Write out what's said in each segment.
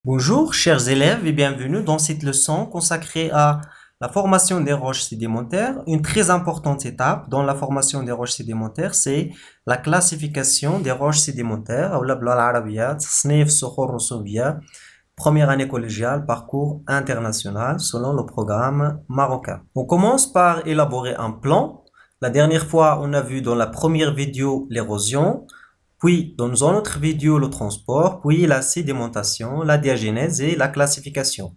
Bonjour chers élèves et bienvenue dans cette leçon consacrée à la formation des roches sédimentaires. Une très importante étape dans la formation des roches sédimentaires, c'est la classification des roches sédimentaires. Première année collégiale, parcours international selon le programme marocain. On commence par élaborer un plan. La dernière fois, on a vu dans la première vidéo l'érosion. Puis, dans une autre vidéo, le transport, puis la sédimentation, la diagénèse et la classification.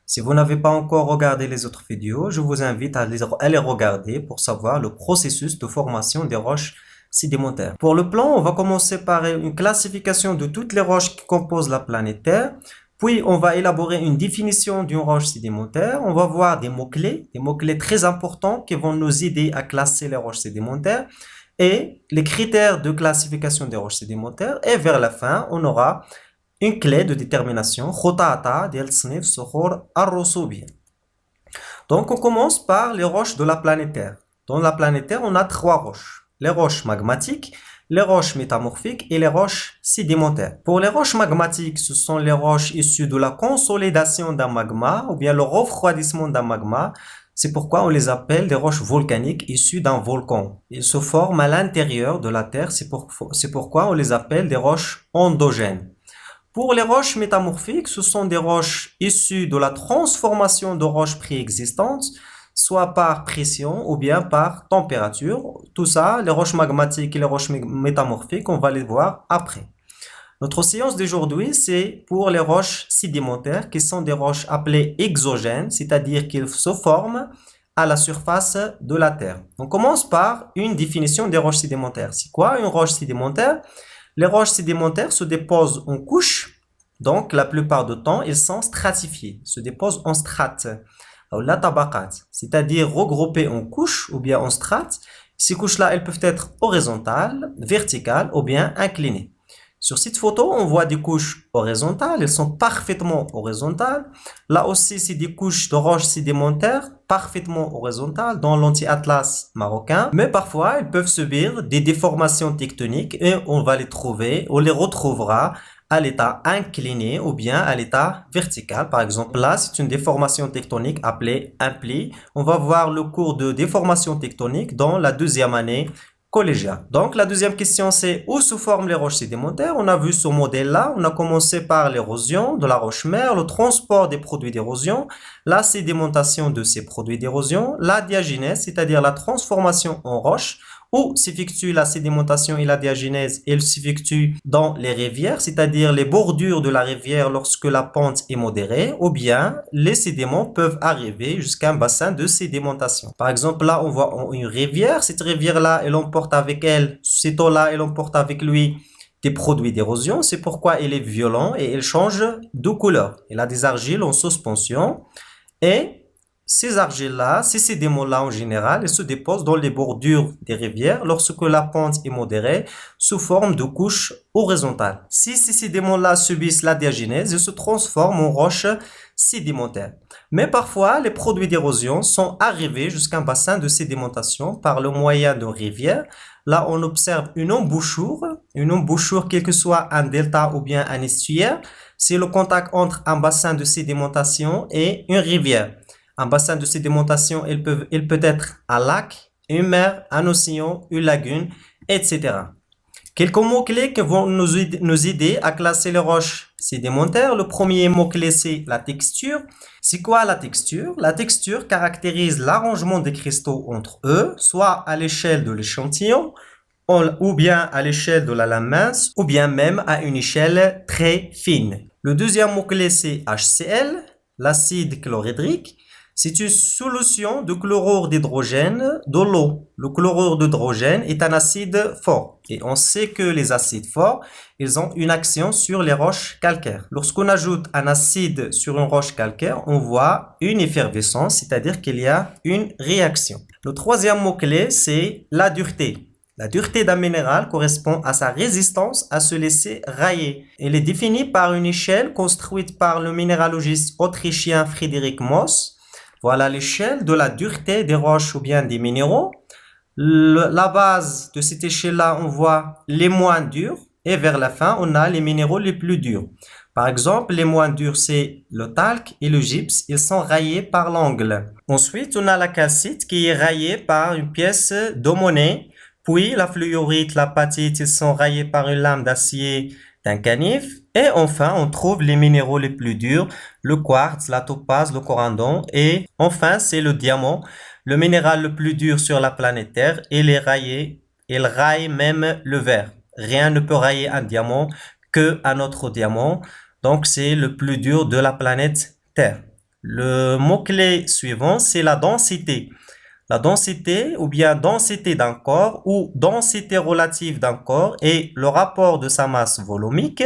Si vous n'avez pas encore regardé les autres vidéos, je vous invite à les regarder pour savoir le processus de formation des roches sédimentaires. Pour le plan, on va commencer par une classification de toutes les roches qui composent la planète Terre. Puis, on va élaborer une définition d'une roche sédimentaire. On va voir des mots-clés très importants qui vont nous aider à classer les roches sédimentaires et les critères de classification des roches sédimentaires. Et vers la fin, on aura une clé de détermination. Donc, on commence par les roches de la planète Terre. Dans la planète Terre, on a trois roches. Les roches magmatiques, les roches métamorphiques et les roches sédimentaires. Pour les roches magmatiques, ce sont les roches issues de la consolidation d'un magma ou bien le refroidissement d'un magma. C'est pourquoi on les appelle des roches volcaniques issues d'un volcan. Ils se forment à l'intérieur de la Terre, c'est pourquoi on les appelle des roches endogènes. Pour les roches métamorphiques, ce sont des roches issues de la transformation de roches préexistantes, soit par pression ou bien par température. Tout ça, les roches magmatiques et les roches métamorphiques, on va les voir après. Notre séance d'aujourd'hui, c'est pour les roches sédimentaires, qui sont des roches appelées exogènes, c'est-à-dire qu'ils se forment à la surface de la Terre. On commence par une définition des roches sédimentaires. C'est quoi une roche sédimentaire? Les roches sédimentaires se déposent en couches, donc la plupart du temps, ils sont stratifiés, se déposent en strates, c'est-à-dire regroupées en couches ou bien en strates. Ces couches-là, elles peuvent être horizontales, verticales ou bien inclinées. Sur cette photo, on voit des couches horizontales, elles sont parfaitement horizontales. Là aussi, c'est des couches de roches sédimentaires parfaitement horizontales dans l'anti-atlas marocain. Mais parfois, elles peuvent subir des déformations tectoniques et on va les trouver, on les retrouvera à l'état incliné ou bien à l'état vertical. Par exemple, là, c'est une déformation tectonique appelée un pli. On va voir le cours de déformation tectonique dans la deuxième année collégial. Donc, la deuxième question, c'est où se forment les roches sédimentaires? On a vu ce modèle-là. On a commencé par l'érosion de la roche-mère, le transport des produits d'érosion, la sédimentation de ces produits d'érosion, la diagénèse, c'est-à-dire la transformation en roche, où s'effectue la sédimentation et la diagénèse, elle s'effectue dans les rivières, c'est-à-dire les bordures de la rivière lorsque la pente est modérée, ou bien les sédiments peuvent arriver jusqu'à un bassin de sédimentation. Par exemple, là, on voit une rivière. Cette rivière-là, elle emporte avec elle, cette eau-là, elle emporte avec lui des produits d'érosion. C'est pourquoi elle est violente et elle change de couleur. Elle a des argiles en suspension et ces argiles-là, ces sédiments-là en général, ils se déposent dans les bordures des rivières lorsque la pente est modérée sous forme de couches horizontales. Si ces sédiments-là subissent la diagénèse, ils se transforment en roches sédimentaires. Mais parfois, les produits d'érosion sont arrivés jusqu'à un bassin de sédimentation par le moyen de rivières. Là, on observe une embouchure, quel que soit un delta ou bien un estuaire. C'est le contact entre un bassin de sédimentation et une rivière. Un bassin de sédimentation, il peut être un lac, une mer, un océan, une lagune, etc. Quelques mots-clés qui vont nous aider à classer les roches sédimentaires. Le premier mot-clé, c'est la texture. C'est quoi la texture? La texture caractérise l'arrangement des cristaux entre eux, soit à l'échelle de l'échantillon, ou bien à l'échelle de la lame mince, ou bien même à une échelle très fine. Le deuxième mot-clé, c'est HCl, l'acide chlorhydrique. C'est une solution de chlorure d'hydrogène de l'eau. Le chlorure d'hydrogène est un acide fort. Et on sait que les acides forts, ils ont une action sur les roches calcaires. Lorsqu'on ajoute un acide sur une roche calcaire, on voit une effervescence, c'est-à-dire qu'il y a une réaction. Le troisième mot-clé, c'est la dureté. La dureté d'un minéral correspond à sa résistance à se laisser railler. Elle est définie par une échelle construite par le minéralogiste autrichien Friedrich Moos. Voilà l'échelle de la dureté des roches ou bien des minéraux. La base de cette échelle-là, on voit les moins durs et vers la fin, on a les minéraux les plus durs. Par exemple, les moins durs, c'est le talc et le gypse. Ils sont raillés par l'angle. Ensuite, on a la calcite qui est raillée par une pièce de monnaie. Puis, la fluorite, la patite, ils sont raillés par une lame d'acier d'un canif. Et enfin, on trouve les minéraux les plus durs, le quartz, la topaze, le corindon. Et enfin, c'est le diamant, le minéral le plus dur sur la planète Terre. Il est rayé, il raille même le verre. Rien ne peut railler un diamant qu'un autre diamant. Donc, c'est le plus dur de la planète Terre. Le mot-clé suivant, c'est la densité. La densité ou bien densité d'un corps ou densité relative d'un corps est le rapport de sa masse volumique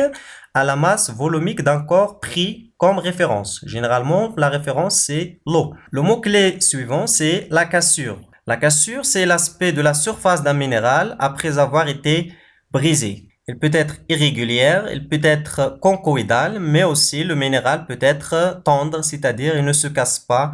à la masse volumique d'un corps pris comme référence. Généralement, la référence, c'est l'eau. Le mot-clé suivant, c'est la cassure. La cassure, c'est l'aspect de la surface d'un minéral après avoir été brisé. Elle peut être irrégulière, elle peut être conchoïdale, mais aussi le minéral peut être tendre, c'est-à-dire il ne se casse pas,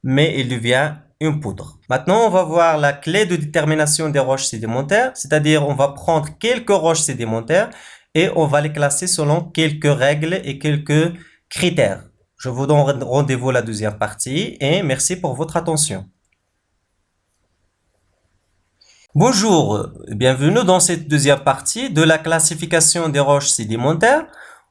mais il devient une poudre. Maintenant, on va voir la clé de détermination des roches sédimentaires, c'est-à-dire on va prendre quelques roches sédimentaires et on va les classer selon quelques règles et quelques critères. Je vous donne rendez-vous à la deuxième partie et merci pour votre attention. Bonjour, bienvenue dans cette deuxième partie de la classification des roches sédimentaires.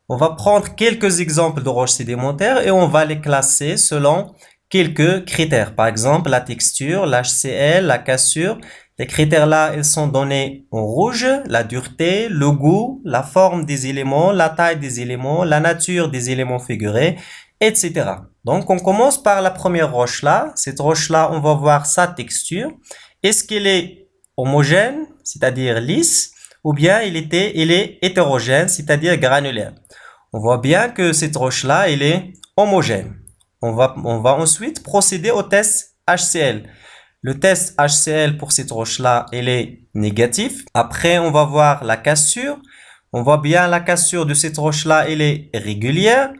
On va prendre quelques exemples de roches sédimentaires et on va les classer selon quelques critères. Par exemple, la texture, l'HCl, la cassure. Les critères-là, ils sont donnés en rouge, la dureté, le goût, la forme des éléments, la taille des éléments, la nature des éléments figurés, etc. Donc, on commence par la première roche-là. Cette roche-là, on va voir sa texture. Est-ce qu'elle est homogène, c'est-à-dire lisse, ou bien il est hétérogène, c'est-à-dire granulaire. On voit bien que cette roche-là, elle est homogène. On va ensuite procéder au test HCl. Le test HCl pour cette roche-là, elle est négatif. Après, on va voir la cassure. On voit bien la cassure de cette roche-là, elle est régulière.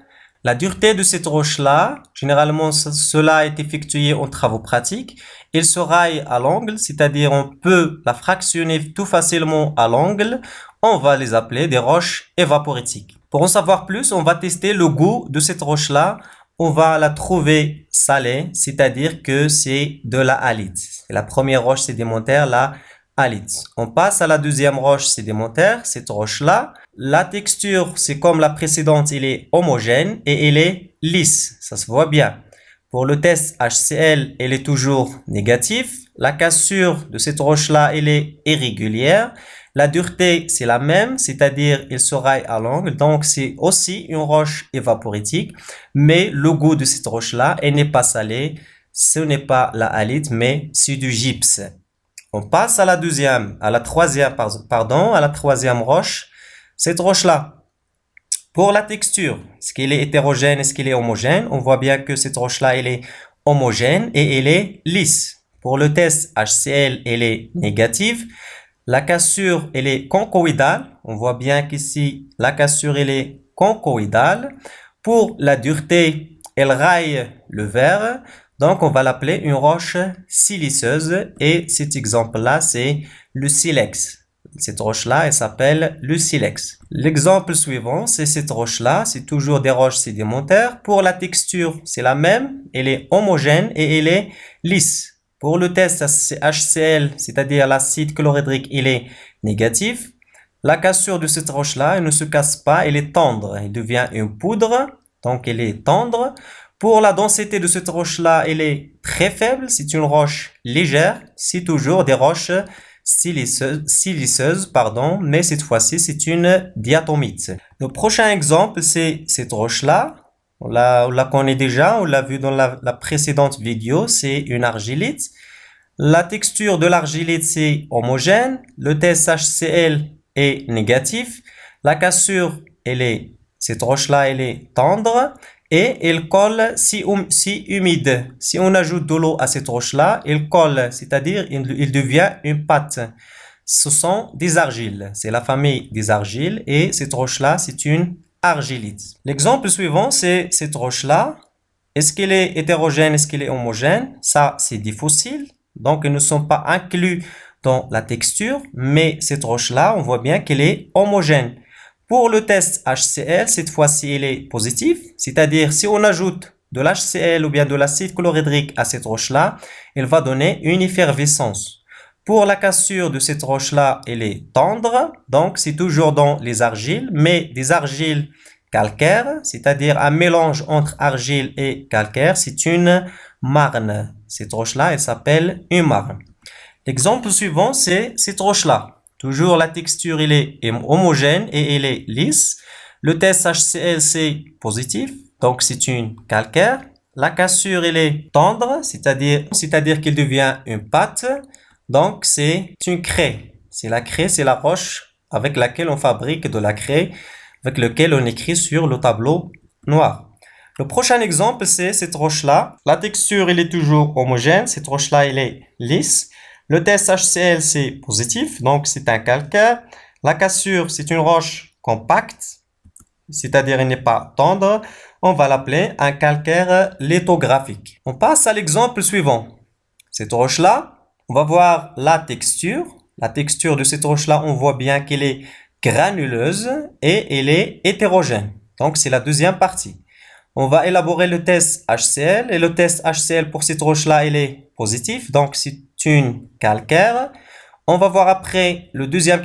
La dureté de cette roche-là, généralement, cela est effectué en travaux pratiques. Elle se raille à l'angle, c'est-à-dire on peut la fractionner tout facilement à l'angle. On va les appeler des roches évaporitiques. Pour en savoir plus, on va tester le goût de cette roche-là. On va la trouver salée, c'est-à-dire que c'est de la halite. C'est la première roche sédimentaire, la halite. On passe à la deuxième roche sédimentaire, cette roche-là. La texture, c'est comme la précédente, elle est homogène et elle est lisse. Ça se voit bien. Pour le test HCl, elle est toujours négative. La cassure de cette roche-là, elle est irrégulière. La dureté, c'est la même, c'est-à-dire il se raille à l'angle. Donc, c'est aussi une roche évaporitique. Mais le goût de cette roche-là, elle n'est pas salée. Ce n'est pas la halite, mais c'est du gypse. On passe à la troisième roche. Cette roche-là, pour la texture, est-ce qu'elle est hétérogène, est-ce qu'elle est homogène? On voit bien que cette roche-là, elle est homogène et elle est lisse. Pour le test HCl, elle est négative. La cassure, elle est conchoïdale. On voit bien qu'ici, la cassure, elle est conchoïdale. Pour la dureté, elle raille le verre. Donc, on va l'appeler une roche siliceuse. Et cet exemple-là, c'est le silex. Cette roche-là, elle s'appelle le silex. L'exemple suivant, c'est cette roche-là. C'est toujours des roches sédimentaires. Pour la texture, c'est la même. Elle est homogène et elle est lisse. Pour le test HCl, c'est-à-dire l'acide chlorhydrique, il est négatif. La cassure de cette roche-là, elle ne se casse pas, elle est tendre. Elle devient une poudre, donc elle est tendre. Pour la densité de cette roche-là, elle est très faible. C'est une roche légère. C'est toujours des roches siliceuses, mais cette fois-ci, c'est une diatomite. Le prochain exemple, c'est cette roche-là. On la connaît déjà, on l'a vu dans la précédente vidéo, c'est une argilite. La texture de l'argilite, c'est homogène. Le test HCl est négatif. La cassure, cette roche-là, elle est tendre et elle colle si humide. Si on ajoute de l'eau à cette roche-là, elle colle, c'est-à-dire il devient une pâte. Ce sont des argiles. C'est la famille des argiles et cette roche-là, c'est une argilite. L'exemple suivant, c'est cette roche-là. Est-ce qu'elle est hétérogène? Est-ce qu'elle est homogène? Ça, c'est des fossiles. Donc, ils ne sont pas inclus dans la texture. Mais cette roche-là, on voit bien qu'elle est homogène. Pour le test HCl, cette fois-ci, il est positif, c'est-à-dire si on ajoute de l'HCl ou bien de l'acide chlorhydrique à cette roche-là, elle va donner une effervescence. Pour la cassure de cette roche-là, elle est tendre, donc c'est toujours dans les argiles, mais des argiles calcaires, c'est-à-dire un mélange entre argile et calcaire, c'est une marne. Cette roche-là, elle s'appelle une marne. L'exemple suivant, c'est cette roche-là. Toujours la texture, elle est homogène et elle est lisse. Le test HCl, c'est positif, donc c'est une calcaire. La cassure, elle est tendre, c'est-à-dire qu'elle devient une pâte. Donc, c'est une craie. C'est la craie, c'est la roche avec laquelle on fabrique de la craie, avec laquelle on écrit sur le tableau noir. Le prochain exemple, c'est cette roche-là. La texture, elle est toujours homogène. Cette roche-là, elle est lisse. Le test HCl, c'est positif, donc c'est un calcaire. La cassure, c'est une roche compacte, c'est-à-dire elle n'est pas tendre. On va l'appeler un calcaire lithographique. On passe à l'exemple suivant. Cette roche-là, on va voir la texture. La texture de cette roche-là, on voit bien qu'elle est granuleuse et elle est hétérogène. Donc, c'est la deuxième partie. On va élaborer le test HCl. Et le test HCl pour cette roche-là, il est positif. Donc, c'est une calcaire. On va voir après le troisième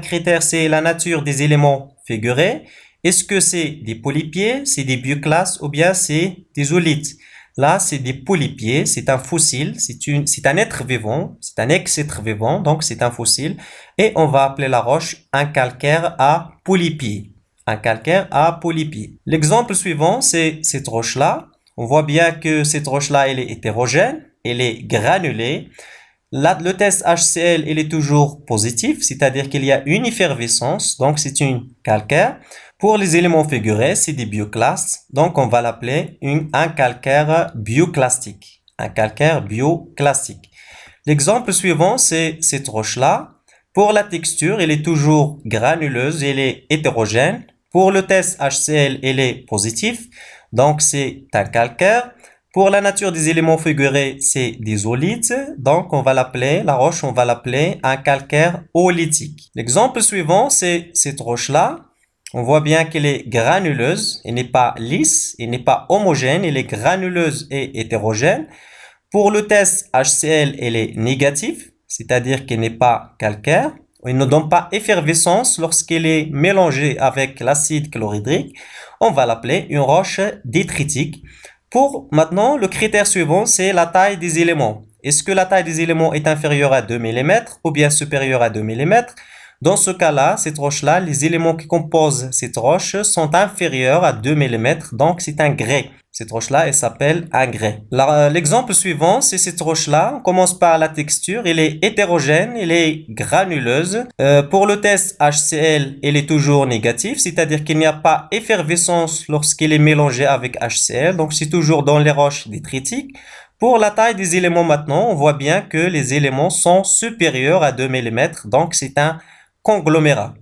critère, c'est la nature des éléments figurés. Est-ce que c'est des polypiers, c'est des bioclastes ou bien c'est des oolites? Là, c'est des polypiers, c'est un fossile, c'est un être vivant, c'est un ex-être vivant, donc c'est un fossile. Et on va appeler la roche un calcaire à polypiers. Un calcaire à polypiers. L'exemple suivant, c'est cette roche-là. On voit bien que cette roche-là, elle est hétérogène, elle est granulée. Là, le test HCl, il est toujours positif, c'est-à-dire qu'il y a une effervescence, donc c'est une calcaire. Pour les éléments figurés, c'est des bioclastes, donc on va l'appeler un calcaire bioclastique. Un calcaire bioclastique. L'exemple suivant, c'est cette roche-là. Pour la texture, elle est toujours granuleuse, elle est hétérogène. Pour le test HCl, elle est positif, donc c'est un calcaire. Pour la nature des éléments figurés, c'est des oolites. Donc, on va l'appeler, la roche, on va l'appeler un calcaire oolitique. L'exemple suivant, c'est cette roche-là. On voit bien qu'elle est granuleuse. Elle n'est pas lisse, elle n'est pas homogène. Elle est granuleuse et hétérogène. Pour le test HCl, elle est négative, c'est-à-dire qu'elle n'est pas calcaire. Elle ne donne pas effervescence lorsqu'elle est mélangée avec l'acide chlorhydrique. On va l'appeler une roche détritique. Pour maintenant, le critère suivant, c'est la taille des éléments. Est-ce que la taille des éléments est inférieure à 2 mm ou bien supérieure à 2 mm? Dans ce cas-là, cette roche-là, les éléments qui composent cette roche sont inférieurs à 2 mm, donc c'est un grès. Cette roche-là, elle s'appelle un grès. L'exemple suivant, c'est cette roche-là. On commence par la texture. Elle est hétérogène, elle est granuleuse. Pour le test HCl, elle est toujours négative, c'est-à-dire qu'il n'y a pas effervescence lorsqu'elle est mélangée avec HCl. Donc, c'est toujours dans les roches détritiques. Pour la taille des éléments maintenant, on voit bien que les éléments sont supérieurs à 2 mm. Donc, c'est un conglomérat.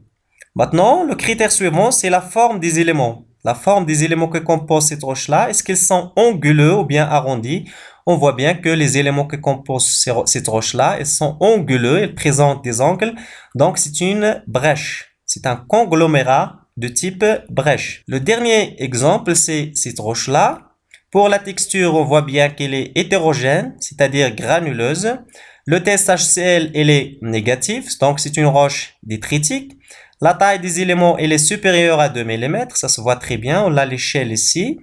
Maintenant, le critère suivant, c'est la forme des éléments. La forme des éléments que composent cette roche-là, est-ce qu'ils sont anguleux ou bien arrondis? On voit bien que les éléments que composent cette roche-là, ils sont anguleux, ils présentent des angles. Donc, c'est une brèche. C'est un conglomérat de type brèche. Le dernier exemple, c'est cette roche-là. Pour la texture, on voit bien qu'elle est hétérogène, c'est-à-dire granuleuse. Le test HCl, elle est négatif, donc c'est une roche détritique. La taille des éléments, elle est supérieure à 2 mm, ça se voit très bien, on a l'échelle ici.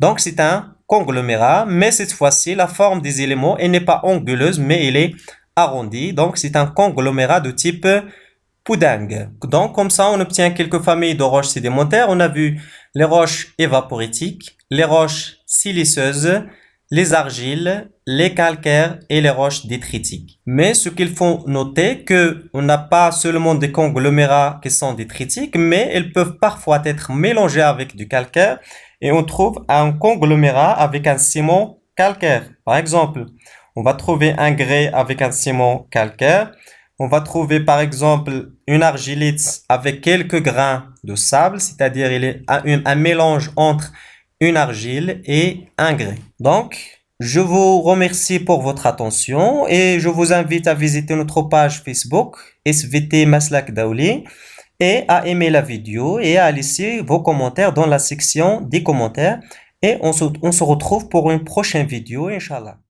Donc c'est un conglomérat, mais cette fois-ci, la forme des éléments, elle n'est pas anguleuse, mais elle est arrondie. Donc c'est un conglomérat de type pudding. Donc comme ça, on obtient quelques familles de roches sédimentaires. On a vu les roches évaporitiques, les roches siliceuses, les argiles, les calcaires et les roches détritiques. Mais ce qu'il faut noter, que on n'a pas seulement des conglomérats qui sont détritiques, mais elles peuvent parfois être mélangées avec du calcaire et on trouve un conglomérat avec un ciment calcaire. Par exemple, on va trouver un grès avec un ciment calcaire. On va trouver par exemple une argilite avec quelques grains de sable, c'est-à-dire il est un mélange entre une argile et un grès. Donc, je vous remercie pour votre attention et je vous invite à visiter notre page Facebook SVT Maslak Daouli et à aimer la vidéo et à laisser vos commentaires dans la section des commentaires. Et on se retrouve pour une prochaine vidéo, Inch'Allah.